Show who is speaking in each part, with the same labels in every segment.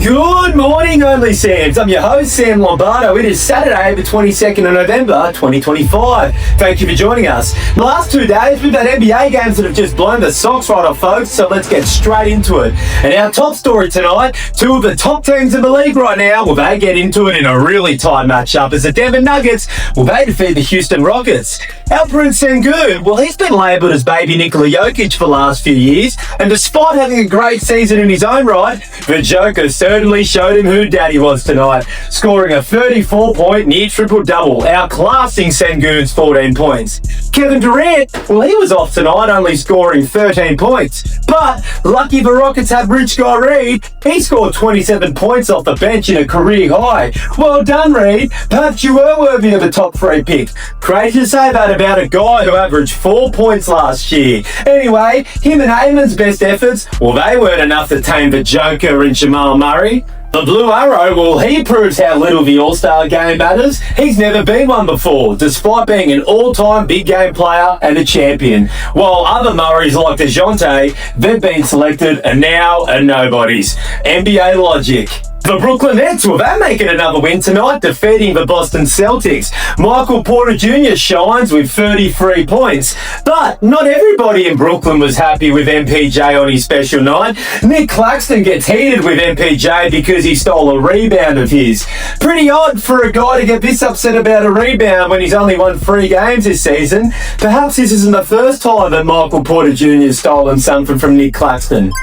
Speaker 1: Good morning, Only Sams. I'm your host, Sam Lombardo. It is Saturday, the 22nd of November, 2025. Thank you for joining us. The last 2 days, we've had NBA games that have just blown the socks right off, folks, so let's get straight into it. And our top story tonight, two of the top teams in the league right now, will they get into it in a really tight matchup as the Denver Nuggets, will they defeat the Houston Rockets? Alperen Sengun, well, he's been labelled as baby Nikola Jokic for the last few years, and despite having a great season in his own right, the Joker certainly showed him who daddy was tonight, scoring a 34-point near triple-double, outclassing Sengun's 14 points. Kevin Durant, well, he was off tonight, only scoring 13 points. But lucky the Rockets have Rich Guy Reed, he scored 27 points off the bench in a career high. Well done, Reed. Perhaps you were worthy of a top 3 pick. Crazy to say that about a guy who averaged 4 points last year. Anyway, him and Heyman's best efforts, well, they weren't enough to tame the Joker and Jamal Murray. The Blue Arrow, well, he proves how little the All-Star game matters. He's never been one before, despite being an all-time big game player and a champion. While other Murrays like DeJounte, they've been selected and now are nobodies. NBA logic. The Brooklyn Nets, well, they're making another win tonight, defeating the Boston Celtics. Michael Porter Jr. shines with 33 points, but not everybody in Brooklyn was happy with MPJ on his special night. Nick Claxton gets heated with MPJ because he stole a rebound of his. Pretty odd for a guy to get this upset about a rebound when he's only won 3 games this season. Perhaps this isn't the first time that Michael Porter Jr. has stolen something from Nick Claxton.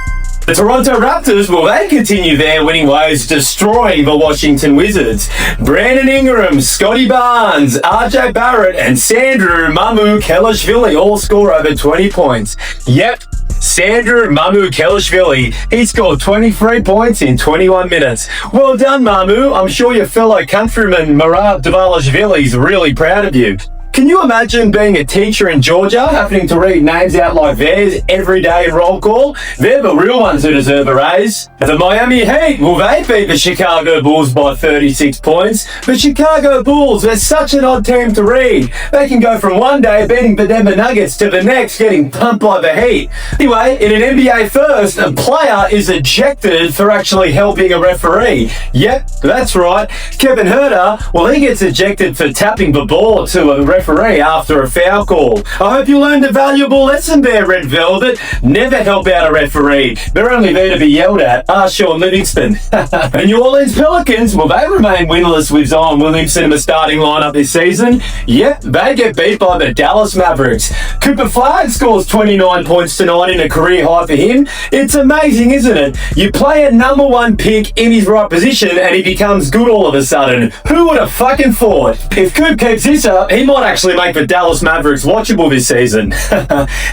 Speaker 1: The Toronto Raptors, well, they continue their winning ways, destroying the Washington Wizards. Brandon Ingram, Scotty Barnes, RJ Barrett, and Sandro Mamukelashvili all score over 20 points. Yep, Sandro Mamukelashvili, he scored 23 points in 21 minutes. Well done, Mamu. I'm sure your fellow countryman Marab Dvalishvili is really proud of you. Can you imagine being a teacher in Georgia, having to read names out like theirs every day in roll call? They're the real ones who deserve a raise. The Miami Heat, well, they beat the Chicago Bulls by 36 points. The Chicago Bulls, they're such an odd team to read. They can go from one day beating the Denver Nuggets to the next getting pumped by the Heat. Anyway, in an NBA first, a player is ejected for actually helping a referee. Yep, that's right. Kevin Huerter, well, he gets ejected for tapping the ball to a referee after a foul call. I hope you learned a valuable lesson there, Red Velvet. Never help out a referee. They're only there to be yelled at. Sean Livingston. The New Orleans Pelicans, well, they remain winless with Zion Williamson in the starting lineup this season. Yep, they get beat by the Dallas Mavericks. Cooper Flagg scores 29 points tonight in a career high for him. It's amazing, isn't it? You play a number 1 pick in his right position and he becomes good all of a sudden. Who would have fucking thought? If Coop keeps this up, he might actually make the Dallas Mavericks watchable this season.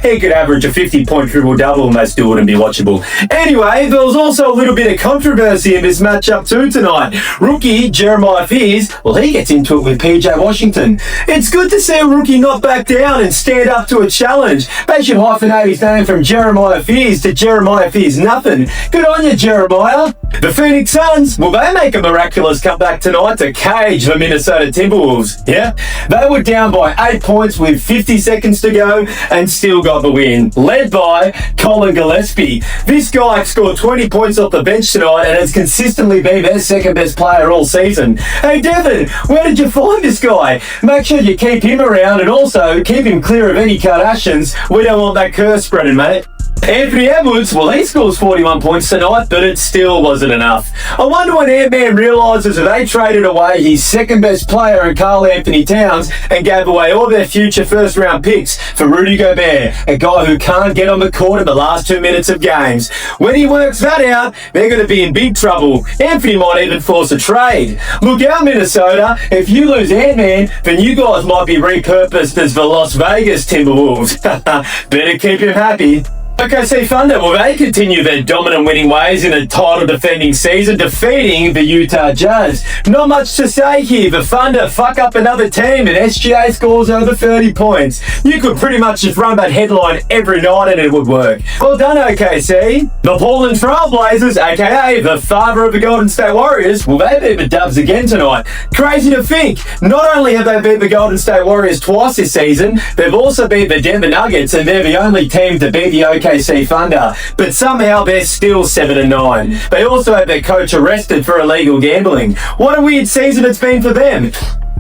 Speaker 1: He could average a 50-point triple-double and they still wouldn't be watchable. Anyway, there was also a little bit of controversy in this matchup too tonight. Rookie Jeremiah Fears, well, he gets into it with PJ Washington. It's good to see a rookie not back down and stand up to a challenge. They should hyphenate his name from Jeremiah Fears to Jeremiah Fears Nothing. Good on you, Jeremiah. The Phoenix Suns, well, they make a miraculous comeback tonight to cage the Minnesota Timberwolves. Yeah, they were down by 8 points with 50 seconds to go and still got the win, led by Colin Gillespie. This guy scored 20 points off the bench tonight and has consistently been their second best player all season. Hey Devin, where did you find this guy? Make sure you keep him around and also keep him clear of any Kardashians. We don't want that curse spreading, mate. Anthony Edwards, well, he scores 41 points tonight, but it still wasn't enough. I wonder when Ant-Man realises that they traded away his second best player in Karl Anthony Towns and gave away all their future first round picks for Rudy Gobert, a guy who can't get on the court in the last 2 minutes of games. When he works that out, they're going to be in big trouble. Anthony might even force a trade. Look out, Minnesota. If you lose Ant-Man, then you guys might be repurposed as the Las Vegas Timberwolves. Better keep him happy. OKC Thunder, well, they continue their dominant winning ways in a title defending season, defeating the Utah Jazz. Not much to say here. The Thunder fuck up another team and SGA scores over 30 points. You could pretty much just run that headline every night and it would work. Well done, OKC. The Portland Trailblazers, aka the father of the Golden State Warriors, well, they beat the Dubs again tonight. Crazy to think, not only have they beat the Golden State Warriors twice this season, they've also beat the Denver Nuggets and they're the only team to beat the OKC OKC Thunder, but somehow they're still 7-9. They also had their coach arrested for illegal gambling. What a weird season it's been for them.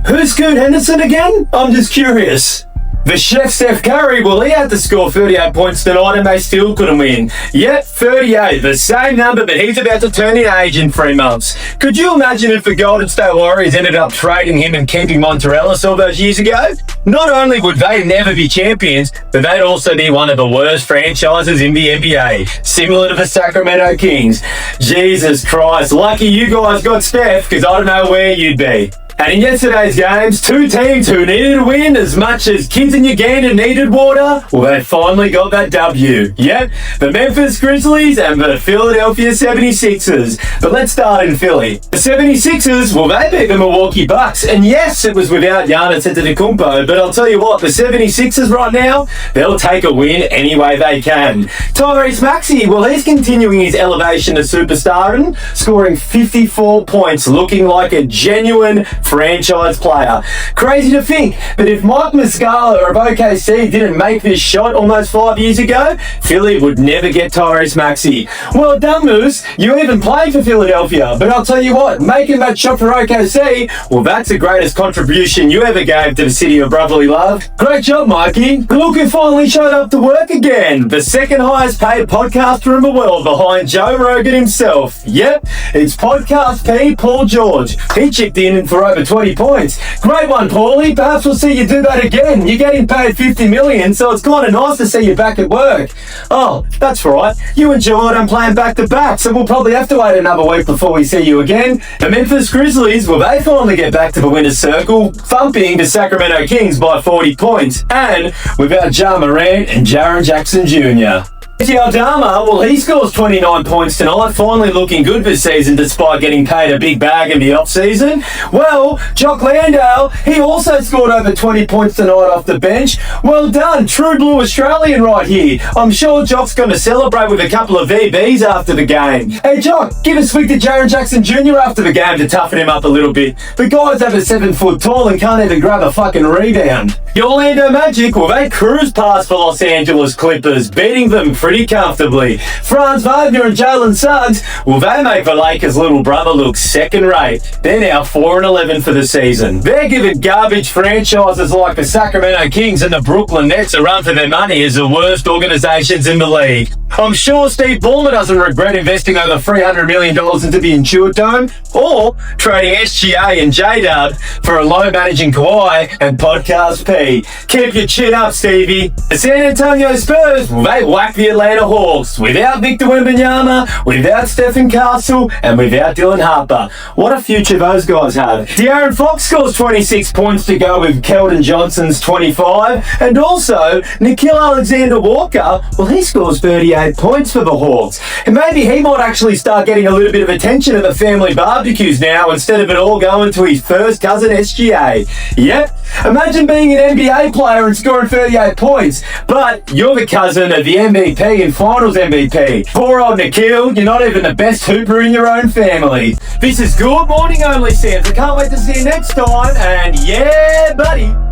Speaker 1: Who's Scoot Henderson again? I'm just curious. The chef Steph Curry, well, he had to score 38 points tonight and they still couldn't win. Yep, 38, the same number, but he's about to turn in age in 3 months. Could you imagine if the Golden State Warriors ended up trading him and keeping Montrezl all those years ago? Not only would they never be champions, but they'd also be one of the worst franchises in the NBA, similar to the Sacramento Kings. Jesus Christ, lucky you guys got Steph, because I don't know where you'd be. And in yesterday's games, two teams who needed to win as much as kids in Uganda needed water, well, they finally got that W. Yep, the Memphis Grizzlies and the Philadelphia 76ers. But let's start in Philly. The 76ers, well, they beat the Milwaukee Bucks. And yes, it was without Giannis Antetokounmpo, but I'll tell you what, the 76ers right now, they'll take a win any way they can. Tyrese Maxey, well, he's continuing his elevation to superstardom, scoring 54 points, looking like a genuine franchise player. Crazy to think, but if Mike Muscala of OKC didn't make this shot almost 5 years ago, Philly would never get Tyrese Maxey. Well done, Moose. You even played for Philadelphia, but I'll tell you what, making that shot for OKC, well, that's the greatest contribution you ever gave to the city of brotherly love. Great job, Mikey. Look who finally showed up to work again. The second highest paid podcaster in the world behind Joe Rogan himself. Yep, it's Podcast P, Paul George. He chipped in for over 20 points. Great one, Paulie. Perhaps we'll see you do that again. You're getting paid $50 million, so it's kind of nice to see you back at work. Oh, that's right. You and Jordan playing back-to-back, so we'll probably have to wait another week before we see you again. The Memphis Grizzlies, well, they finally get back to the winner's circle, thumping the Sacramento Kings by 40 points, and without Ja Morant and Jaren Jackson Jr. Aldama, well, he scores 29 points tonight, finally looking good this season despite getting paid a big bag in the off-season. Well, Jock Landale, he also scored over 20 points tonight off the bench. Well done, true blue Australian right here. I'm sure Jock's going to celebrate with a couple of VBs after the game. Hey Jock, give a swig to Jaren Jackson Jr. after the game to toughen him up a little bit. The guy's over 7 foot tall and can't even grab a fucking rebound. The Orlando Magic, well, they cruised past the Los Angeles Clippers, beating them pretty comfortably. Franz Wagner and Jalen Suggs, well, they make the Lakers' little brother look second rate. They're now 4-11 for the season. They're giving garbage franchises like the Sacramento Kings and the Brooklyn Nets a run for their money as the worst organizations in the league. I'm sure Steve Ballmer doesn't regret investing over $300 million into the Intuit Dome or trading SGA and J-Dub for a low-managing Kawhi and Podcast P. Keep your chin up, Stevie. The San Antonio Spurs, well, they whack the Atlanta Hawks without Victor Wembanyama, without Stephen Castle, and without Dylan Harper. What a future those guys have. De'Aaron Fox scores 26 points to go with Keldon Johnson's 25, and also Nickeil Alexander-Walker, well, he scores 38 points for the Hawks. And maybe he might actually start getting a little bit of attention at the family barbecues now instead of it all going to his first cousin SGA. Yep, imagine being an NBA player and scoring 38 points, but you're the cousin of the MVP and Finals MVP. Poor old Nickeil, you're not even the best hooper in your own family. This is Good Morning Only Sam. I can't wait to see you next time, and yeah, buddy.